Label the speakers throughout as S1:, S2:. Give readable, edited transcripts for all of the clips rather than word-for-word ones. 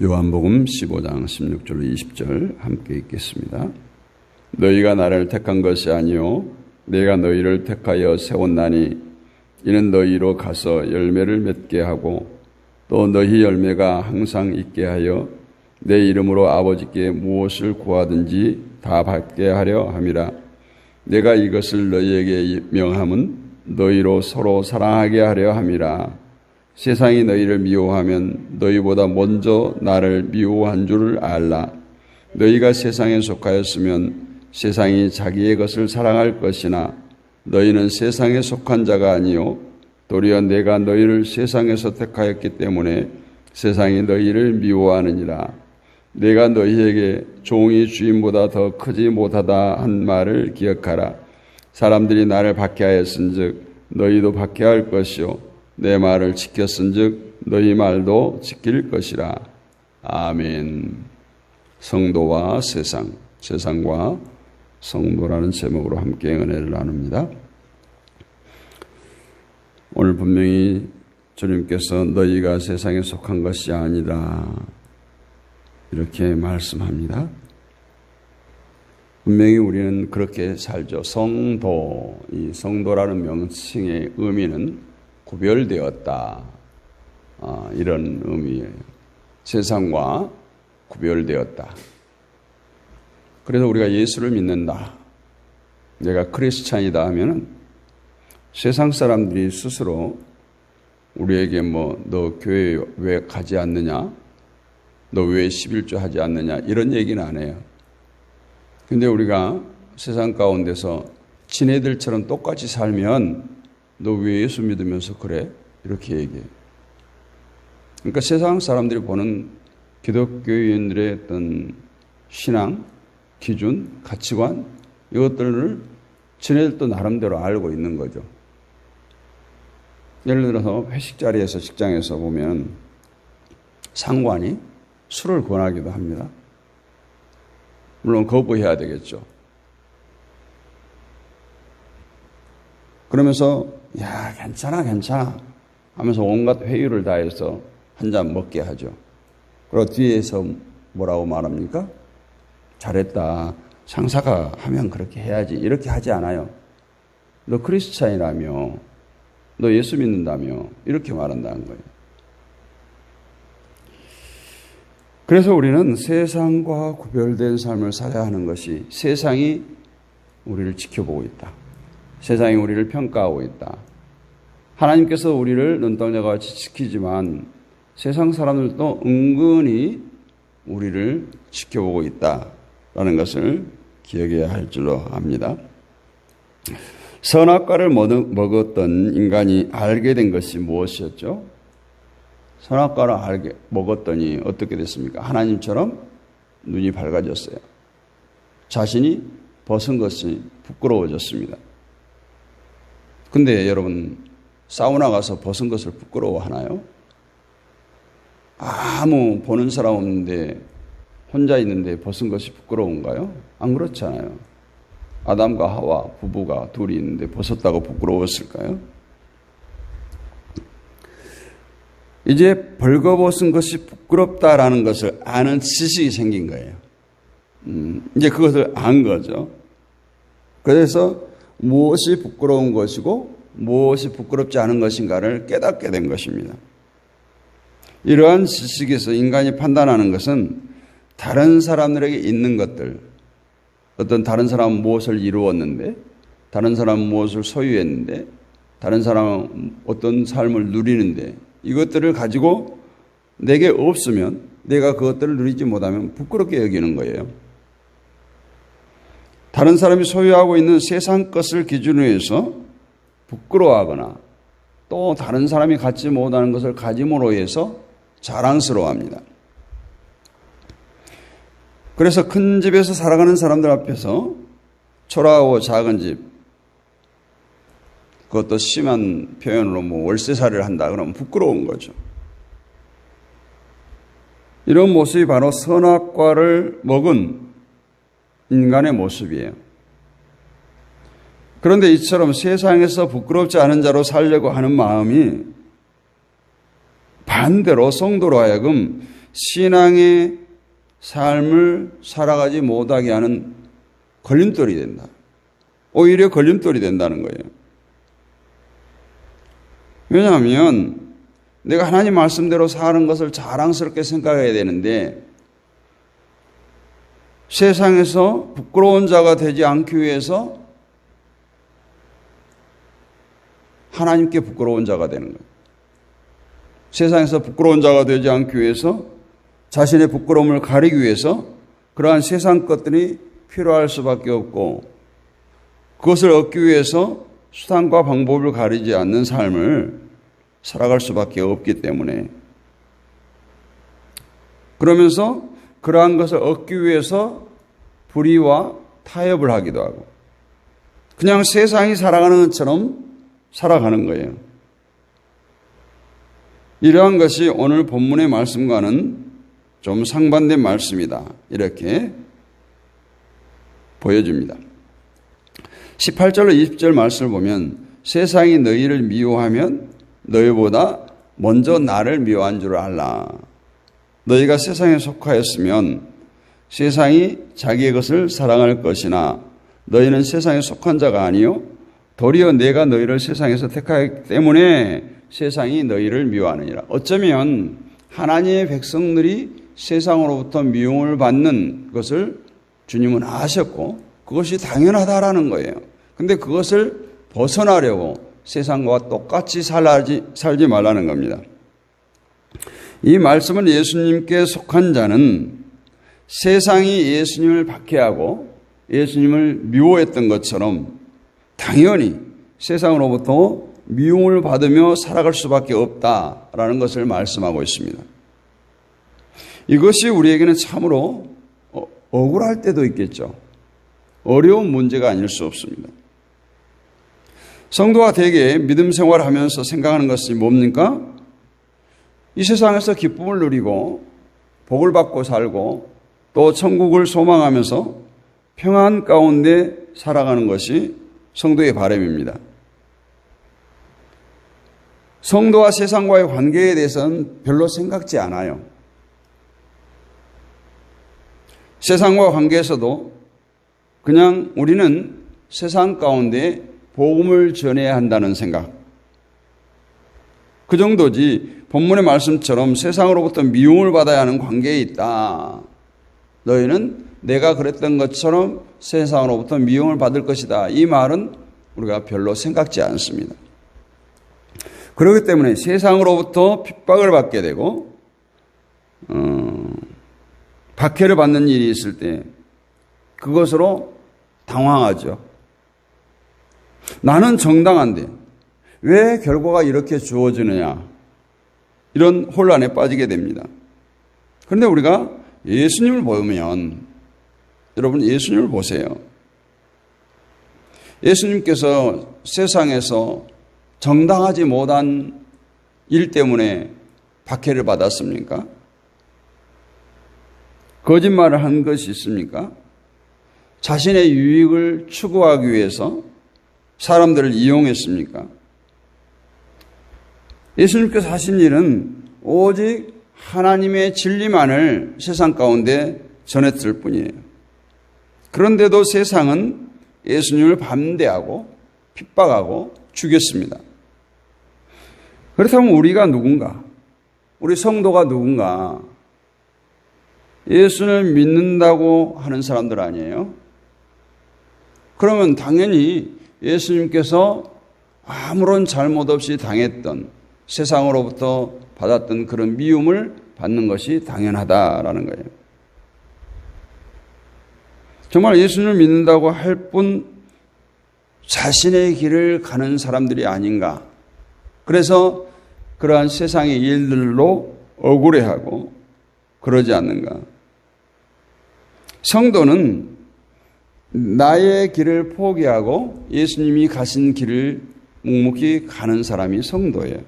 S1: 요한복음 15장 16절로 20절 함께 읽겠습니다. 너희가 나를 택한 것이 아니요 내가 너희를 택하여 세웠나니 이는 너희로 가서 열매를 맺게 하고 또 너희 열매가 항상 있게 하여 내 이름으로 아버지께 무엇을 구하든지 다 받게 하려 함이라. 내가 이것을 너희에게 명함은 너희로 서로 사랑하게 하려 함이라. 세상이 너희를 미워하면 너희보다 먼저 나를 미워한 줄을 알라. 너희가 세상에 속하였으면 세상이 자기의 것을 사랑할 것이나 너희는 세상에 속한 자가 아니요 도리어 내가 너희를 세상에서 택하였기 때문에 세상이 너희를 미워하느니라. 내가 너희에게 종이 주인보다 더 크지 못하다 한 말을 기억하라. 사람들이 나를 박해하였은즉 너희도 박해할 것이요 내 말을 지켰은즉 너희 말도 지킬 것이라. 아멘. 성도와 세상, 세상과 성도라는 제목으로 함께 은혜를 나눕니다. 오늘 분명히 주님께서 너희가 세상에 속한 것이 아니라 이렇게 말씀합니다. 분명히 우리는 그렇게 살죠. 성도, 이 성도라는 명칭의 의미는 구별되었다. 이런 의미예요. 세상과 구별되었다. 그래서 우리가 예수를 믿는다. 내가 크리스찬이다 하면은 세상 사람들이 스스로 우리에게 너 교회 왜 가지 않느냐? 너 왜 11조 하지 않느냐? 이런 얘기는 안 해요. 근데 우리가 세상 가운데서 지네들처럼 똑같이 살면 너 왜 예수 믿으면서 그래? 이렇게 얘기해요. 그러니까 세상 사람들이 보는 기독교인들의 어떤 신앙, 기준, 가치관 이것들을 지네들도 나름대로 알고 있는 거죠. 예를 들어서 회식 자리에서 직장에서 보면 상관이 술을 권하기도 합니다. 물론 거부해야 되겠죠. 그러면서 야 괜찮아 하면서 온갖 회유를 다해서 한 잔 먹게 하죠. 그리고 뒤에서 뭐라고 말합니까? 잘했다. 상사가 하면 그렇게 해야지. 이렇게 하지 않아요. 너 크리스찬이라며, 너 예수 믿는다며 이렇게 말한다는 거예요. 그래서 우리는 세상과 구별된 삶을 살아야 하는 것이 세상이 우리를 지켜보고 있다. 세상이 우리를 평가하고 있다. 하나님께서 우리를 눈동자와 같이 지키지만 세상 사람들도 은근히 우리를 지켜보고 있다라는 것을 기억해야 할 줄로 압니다. 선악과를 먹었던 인간이 알게 된 것이 무엇이었죠? 선악과를 먹었더니 어떻게 됐습니까? 하나님처럼 눈이 밝아졌어요. 자신이 벗은 것이 부끄러워졌습니다. 근데 여러분 사우나 가서 벗은 것을 부끄러워하나요? 아무 보는 사람 없는데 혼자 있는데 벗은 것이 부끄러운가요? 안 그렇잖아요. 아담과 하와 부부가 둘이 있는데 벗었다고 부끄러웠을까요? 이제 벌거벗은 것이 부끄럽다라는 것을 아는 지식이 생긴 거예요. 이제 그것을 안 거죠. 그래서 무엇이 부끄러운 것이고 무엇이 부끄럽지 않은 것인가를 깨닫게 된 것입니다. 이러한 지식에서 인간이 판단하는 것은 다른 사람들에게 있는 것들, 어떤 다른 사람은 무엇을 이루었는데, 다른 사람은 무엇을 소유했는데, 다른 사람은 어떤 삶을 누리는데, 이것들을 가지고 내게 없으면 내가 그것들을 누리지 못하면 부끄럽게 여기는 거예요. 다른 사람이 소유하고 있는 세상 것을 기준으로 해서 부끄러워하거나 또 다른 사람이 갖지 못하는 것을 가짐으로 해서 자랑스러워합니다. 그래서 큰 집에서 살아가는 사람들 앞에서 초라하고 작은 집, 그것도 심한 표현으로 월세살이를 한다 그러면 부끄러운 거죠. 이런 모습이 바로 선악과를 먹은 인간의 모습이에요. 그런데 이처럼 세상에서 부끄럽지 않은 자로 살려고 하는 마음이 반대로 성도로 하여금 신앙의 삶을 살아가지 못하게 하는 걸림돌이 된다. 오히려 걸림돌이 된다는 거예요. 왜냐하면 내가 하나님 말씀대로 사는 것을 자랑스럽게 생각해야 되는데 세상에서 부끄러운 자가 되지 않기 위해서 하나님께 부끄러운 자가 되는 거예요. 세상에서 부끄러운 자가 되지 않기 위해서 자신의 부끄러움을 가리기 위해서 그러한 세상 것들이 필요할 수밖에 없고 그것을 얻기 위해서 수단과 방법을 가리지 않는 삶을 살아갈 수밖에 없기 때문에 그러면서 그러한 것을 얻기 위해서 불의와 타협을 하기도 하고 그냥 세상이 살아가는 것처럼 살아가는 거예요. 이러한 것이 오늘 본문의 말씀과는 좀 상반된 말씀이다. 이렇게 보여줍니다. 18절로 20절 말씀을 보면 세상이 너희를 미워하면 너희보다 먼저 나를 미워한 줄 알라. 너희가 세상에 속하였으면 세상이 자기의 것을 사랑할 것이나 너희는 세상에 속한 자가 아니요 도리어 내가 너희를 세상에서 택하였기 때문에 세상이 너희를 미워하느니라. 어쩌면 하나님의 백성들이 세상으로부터 미움을 받는 것을 주님은 아셨고 그것이 당연하다라는 거예요. 근데 그것을 벗어나려고 세상과 똑같이 살지 말라는 겁니다. 이 말씀은 예수님께 속한 자는 세상이 예수님을 박해하고 예수님을 미워했던 것처럼 당연히 세상으로부터 미움을 받으며 살아갈 수밖에 없다라는 것을 말씀하고 있습니다. 이것이 우리에게는 참으로 억울할 때도 있겠죠. 어려운 문제가 아닐 수 없습니다. 성도가 대개 믿음 생활을 하면서 생각하는 것이 뭡니까? 이 세상에서 기쁨을 누리고 복을 받고 살고 또 천국을 소망하면서 평안 가운데 살아가는 것이 성도의 바람입니다. 성도와 세상과의 관계에 대해서는 별로 생각지 않아요. 세상과 관계에서도 그냥 우리는 세상 가운데 복음을 전해야 한다는 생각. 그 정도지 본문의 말씀처럼 세상으로부터 미움을 받아야 하는 관계에 있다. 너희는 내가 그랬던 것처럼 세상으로부터 미움을 받을 것이다. 이 말은 우리가 별로 생각지 않습니다. 그렇기 때문에 세상으로부터 핍박을 받게 되고 박해를 받는 일이 있을 때 그것으로 당황하죠. 나는 정당한데 왜 결과가 이렇게 주어지느냐 이런 혼란에 빠지게 됩니다. 그런데 우리가 예수님을 보면 여러분 예수님을 보세요. 예수님께서 세상에서 정당하지 못한 일 때문에 박해를 받았습니까? 거짓말을 한 것이 있습니까? 자신의 유익을 추구하기 위해서 사람들을 이용했습니까? 예수님께서 하신 일은 오직 하나님의 진리만을 세상 가운데 전했을 뿐이에요. 그런데도 세상은 예수님을 반대하고 핍박하고 죽였습니다. 그렇다면 우리가 누군가? 우리 성도가 누군가? 예수를 믿는다고 하는 사람들 아니에요? 그러면 당연히 예수님께서 아무런 잘못 없이 당했던 세상으로부터 받았던 그런 미움을 받는 것이 당연하다라는 거예요. 정말 예수님을 믿는다고 할 뿐 자신의 길을 가는 사람들이 아닌가. 그래서 그러한 세상의 일들로 억울해하고 그러지 않는가. 성도는 나의 길을 포기하고 예수님이 가신 길을 묵묵히 가는 사람이 성도예요.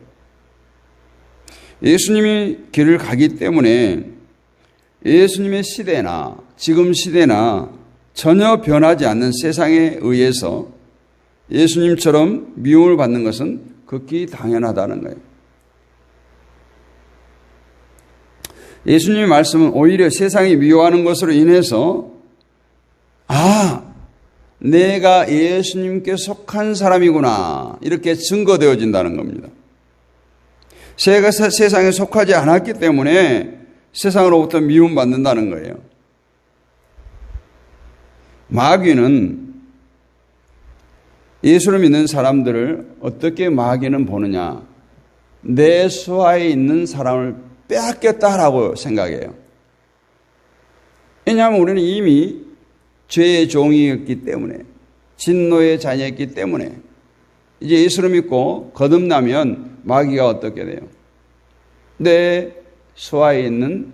S1: 예수님이 길을 가기 때문에 예수님의 시대나 지금 시대나 전혀 변하지 않는 세상에 의해서 예수님처럼 미움을 받는 것은 극히 당연하다는 거예요. 예수님의 말씀은 오히려 세상이 미워하는 것으로 인해서 내가 예수님께 속한 사람이구나 이렇게 증거되어진다는 겁니다. 제가 세상에 속하지 않았기 때문에 세상으로부터 미움받는다는 거예요. 마귀는 예수를 믿는 사람들을 어떻게 마귀는 보느냐, 내 수하에 있는 사람을 빼앗겼다라고 생각해요. 왜냐하면 우리는 이미 죄의 종이었기 때문에, 진노의 자녀였기 때문에 이제 예수를 믿고 거듭나면 마귀가 어떻게 돼요? 내 수하에 있는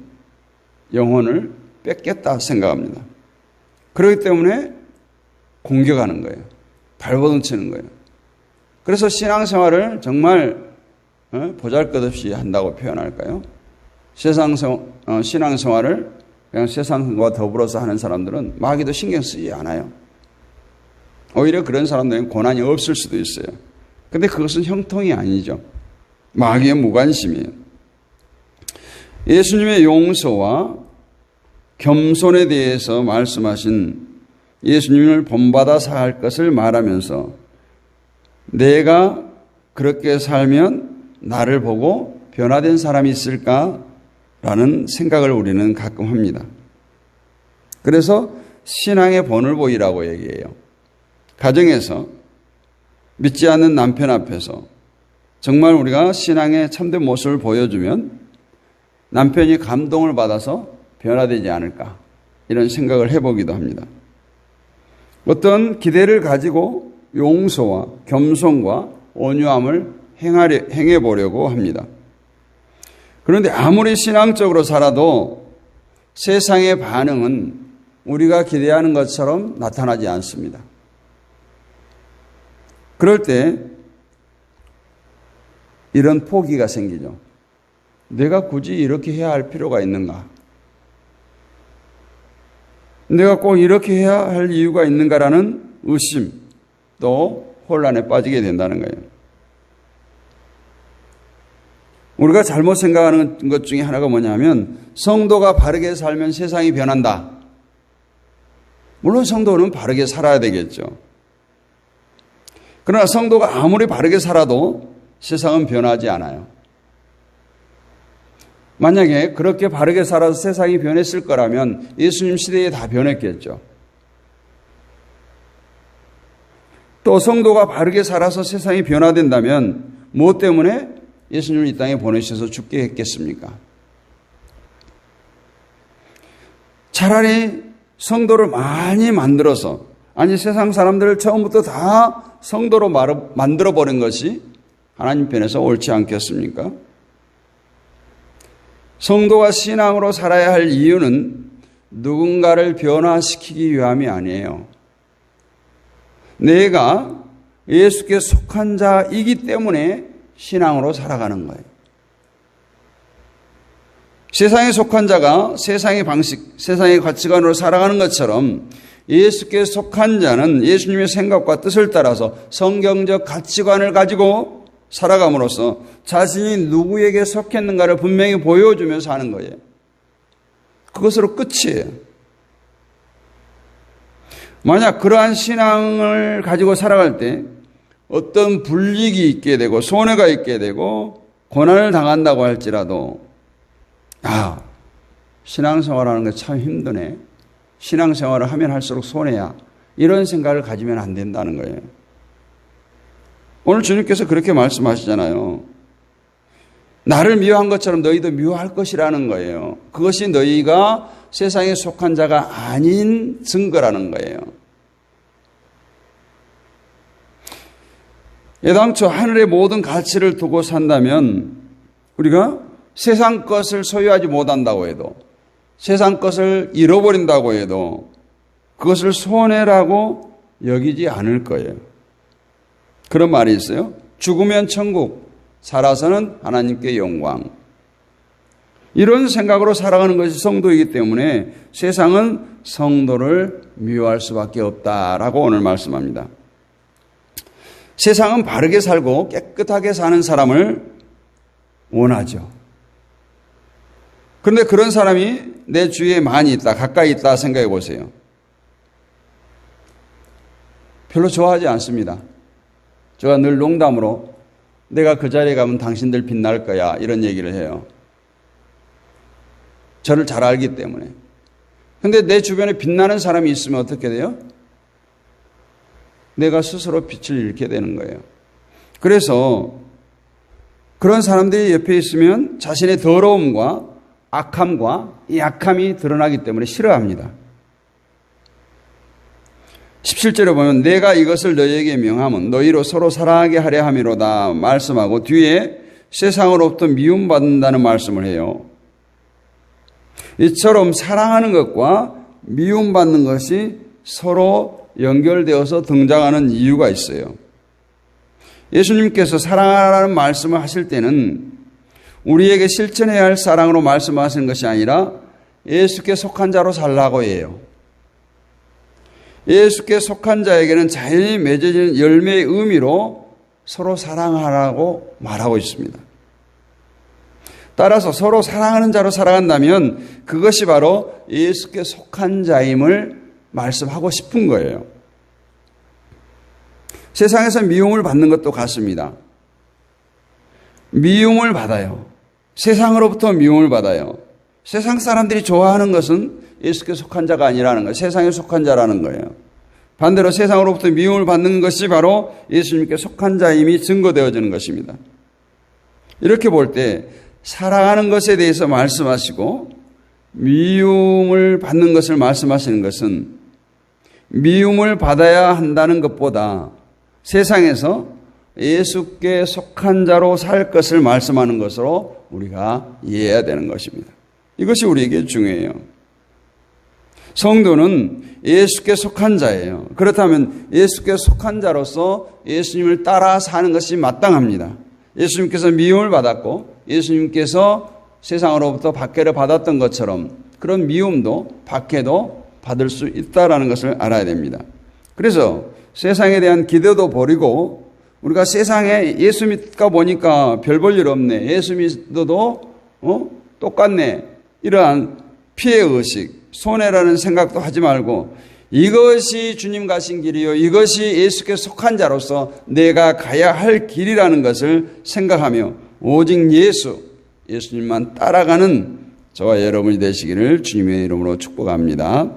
S1: 영혼을 뺏겼다 생각합니다. 그렇기 때문에 공격하는 거예요. 발버둥치는 거예요. 그래서 신앙생활을 정말 보잘것없이 한다고 표현할까요? 신앙생활을 그냥 세상과 더불어서 하는 사람들은 마귀도 신경 쓰지 않아요. 오히려 그런 사람들은 고난이 없을 수도 있어요. 근데 그것은 형통이 아니죠. 마귀의 무관심이에요. 예수님의 용서와 겸손에 대해서 말씀하신 예수님을 본받아 살 것을 말하면서 내가 그렇게 살면 나를 보고 변화된 사람이 있을까라는 생각을 우리는 가끔 합니다. 그래서 신앙의 본을보이라고 얘기해요. 가정에서 믿지 않는 남편 앞에서 정말 우리가 신앙의 참된 모습을 보여주면 남편이 감동을 받아서 변화되지 않을까 이런 생각을 해보기도 합니다. 어떤 기대를 가지고 용서와 겸손과 온유함을 행해보려고 합니다. 그런데 아무리 신앙적으로 살아도 세상의 반응은 우리가 기대하는 것처럼 나타나지 않습니다. 그럴 때 이런 포기가 생기죠. 내가 굳이 이렇게 해야 할 필요가 있는가? 내가 꼭 이렇게 해야 할 이유가 있는가라는 의심, 또 혼란에 빠지게 된다는 거예요. 우리가 잘못 생각하는 것 중에 하나가 뭐냐면 성도가 바르게 살면 세상이 변한다. 물론 성도는 바르게 살아야 되겠죠. 그러나 성도가 아무리 바르게 살아도 세상은 변하지 않아요. 만약에 그렇게 바르게 살아서 세상이 변했을 거라면 예수님 시대에 다 변했겠죠. 또 성도가 바르게 살아서 세상이 변화된다면 무엇 때문에 예수님을 이 땅에 보내셔서 죽게 했겠습니까? 차라리 성도를 많이 만들어서, 아니 세상 사람들을 처음부터 다 성도로 만들어버린 것이 하나님 편에서 옳지 않겠습니까? 성도가 신앙으로 살아야 할 이유는 누군가를 변화시키기 위함이 아니에요. 내가 예수께 속한 자이기 때문에 신앙으로 살아가는 거예요. 세상에 속한 자가 세상의 방식, 세상의 가치관으로 살아가는 것처럼 예수께 속한 자는 예수님의 생각과 뜻을 따라서 성경적 가치관을 가지고 살아감으로써 자신이 누구에게 속했는가를 분명히 보여주면서 하는 거예요. 그것으로 끝이에요. 만약 그러한 신앙을 가지고 살아갈 때 어떤 불이익이 있게 되고 손해가 있게 되고 고난을 당한다고 할지라도 신앙생활하는 게 참 힘드네. 신앙생활을 하면 할수록 손해야. 이런 생각을 가지면 안 된다는 거예요. 오늘 주님께서 그렇게 말씀하시잖아요. 나를 미워한 것처럼 너희도 미워할 것이라는 거예요. 그것이 너희가 세상에 속한 자가 아닌 증거라는 거예요. 애당초 하늘의 모든 가치를 두고 산다면 우리가 세상 것을 소유하지 못한다고 해도, 세상 것을 잃어버린다고 해도 그것을 손해라고 여기지 않을 거예요. 그런 말이 있어요. 죽으면 천국, 살아서는 하나님께 영광. 이런 생각으로 살아가는 것이 성도이기 때문에 세상은 성도를 미워할 수밖에 없다라고 오늘 말씀합니다. 세상은 바르게 살고 깨끗하게 사는 사람을 원하죠. 그런데 그런 사람이 내 주위에 많이 있다, 가까이 있다 생각해 보세요. 별로 좋아하지 않습니다. 제가 늘 농담으로 내가 그 자리에 가면 당신들 빛날 거야 이런 얘기를 해요. 저를 잘 알기 때문에. 근데 내 주변에 빛나는 사람이 있으면 어떻게 돼요? 내가 스스로 빛을 잃게 되는 거예요. 그래서 그런 사람들이 옆에 있으면 자신의 더러움과 악함과 약함이 드러나기 때문에 싫어합니다. 17절에 보면 내가 이것을 너희에게 명함은 너희로 서로 사랑하게 하려 함이로다 말씀하고 뒤에 세상으로부터 미움받는다는 말씀을 해요. 이처럼 사랑하는 것과 미움받는 것이 서로 연결되어서 등장하는 이유가 있어요. 예수님께서 사랑하라는 말씀을 하실 때는 우리에게 실천해야 할 사랑으로 말씀하시는 것이 아니라 예수께 속한 자로 살라고 해요. 예수께 속한 자에게는 자연히 맺어지는 열매의 의미로 서로 사랑하라고 말하고 있습니다. 따라서 서로 사랑하는 자로 살아간다면 그것이 바로 예수께 속한 자임을 말씀하고 싶은 거예요. 세상에서 미움을 받는 것도 같습니다. 미움을 받아요. 세상으로부터 미움을 받아요. 세상 사람들이 좋아하는 것은 예수께 속한 자가 아니라는 거예요. 세상에 속한 자라는 거예요. 반대로 세상으로부터 미움을 받는 것이 바로 예수님께 속한 자임이 증거되어지는 것입니다. 이렇게 볼 때 사랑하는 것에 대해서 말씀하시고 미움을 받는 것을 말씀하시는 것은 미움을 받아야 한다는 것보다 세상에서 예수께 속한 자로 살 것을 말씀하는 것으로 우리가 이해해야 되는 것입니다. 이것이 우리에게 중요해요. 성도는 예수께 속한 자예요. 그렇다면 예수께 속한 자로서 예수님을 따라 사는 것이 마땅합니다. 예수님께서 미움을 받았고 예수님께서 세상으로부터 박해를 받았던 것처럼 그런 미움도 박해도 받을 수 있다는 것을 알아야 됩니다. 그래서 세상에 대한 기대도 버리고 우리가 세상에 예수 믿다 보니까 별 볼 일 없네. 예수 믿어도 똑같네. 이러한 피해의식, 손해라는 생각도 하지 말고 이것이 주님 가신 길이요. 이것이 예수께 속한 자로서 내가 가야 할 길이라는 것을 생각하며 오직 예수님만 따라가는 저와 여러분이 되시기를 주님의 이름으로 축복합니다.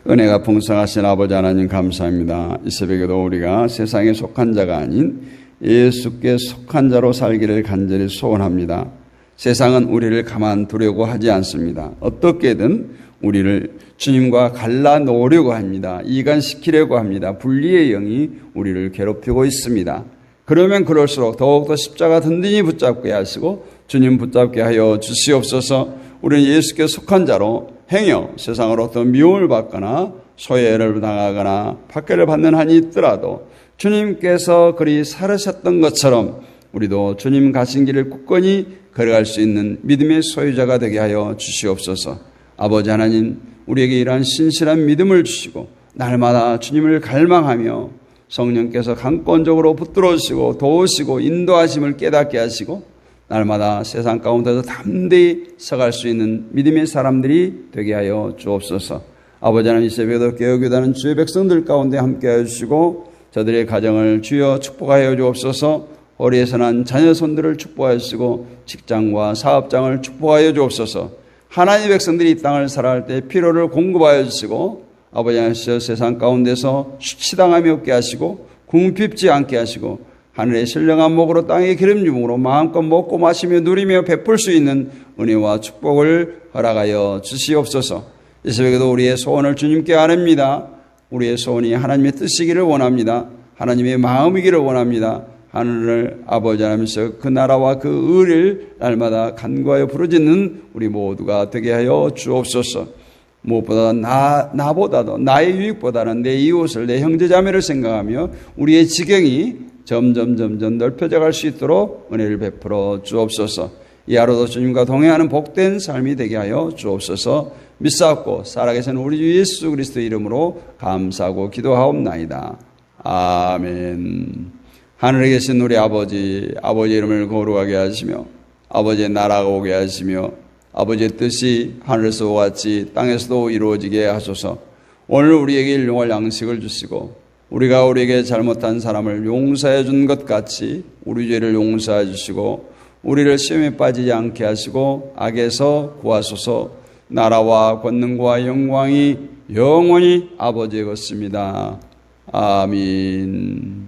S1: 은혜가 풍성하신 아버지 하나님 감사합니다. 이 새벽에도 우리가 세상에 속한 자가 아닌 예수께 속한 자로 살기를 간절히 소원합니다. 세상은 우리를 가만두려고 하지 않습니다. 어떻게든 우리를 주님과 갈라놓으려고 합니다. 이간시키려고 합니다. 분리의 영이 우리를 괴롭히고 있습니다. 그러면 그럴수록 더욱더 십자가 든든히 붙잡게 하시고 주님 붙잡게 하여 주시옵소서. 우리는 예수께 속한 자로 행여 세상으로부터 미움을 받거나 소외를 당하거나 박해를 받는 한이 있더라도 주님께서 그리 살으셨던 것처럼 우리도 주님 가신 길을 굳건히 걸어갈 수 있는 믿음의 소유자가 되게 하여 주시옵소서. 아버지 하나님, 우리에게 이러한 신실한 믿음을 주시고 날마다 주님을 갈망하며 성령께서 강권적으로 붙들어주시고 도우시고 인도하심을 깨닫게 하시고 날마다 세상 가운데서 담대히 서갈 수 있는 믿음의 사람들이 되게 하여 주옵소서. 아버지 하나님, 이 새벽에도 개혁교단은 주의 백성들 가운데 함께하여 주시고 저들의 가정을 주여 축복하여 주옵소서. 어리에서 난 자녀 손들을 축복하여 주시고 직장과 사업장을 축복하여 주옵소서. 하나님의 백성들이 이 땅을 살아갈 때 필요를 공급하여 주시고 아버지 하나님, 세상 가운데서 수치당함이 없게 하시고 궁핍지 않게 하시고 하늘의 신령한 목으로 땅의 기름주먹으로 마음껏 먹고 마시며 누리며 베풀 수 있는 은혜와 축복을 허락하여 주시옵소서. 이 새벽에도 우리의 소원을 주님께 아뢰입니다. 우리의 소원이 하나님의 뜻이기를 원합니다. 하나님의 마음이기를 원합니다. 하늘을 아버지 하나님께서 그 나라와 그 의를 날마다 간구하여 부르짖는 우리 모두가 되게 하여 주옵소서. 무엇보다 나보다도 나의 유익보다는 내 이웃을 내 형제자매를 생각하며 우리의 지경이 점점 넓혀져 갈 수 있도록 은혜를 베풀어 주옵소서. 이 하루도 주님과 동행하는 복된 삶이 되게 하여 주옵소서. 믿사옵고 살아계신 우리 주 예수 그리스도 이름으로 감사하고 기도하옵나이다. 아멘. 하늘에 계신 우리 아버지 이름을 거룩하게 하시며 아버지의 나라가 오게 하시며 아버지의 뜻이 하늘에서와 같이 땅에서도 이루어지게 하소서. 오늘 우리에게 일용할 양식을 주시고 우리가 우리에게 잘못한 사람을 용서해 준 것 같이 우리 죄를 용서해 주시고 우리를 시험에 빠지지 않게 하시고 악에서 구하소서. 나라와 권능과 영광이 영원히 아버지의 것입니다. 아멘.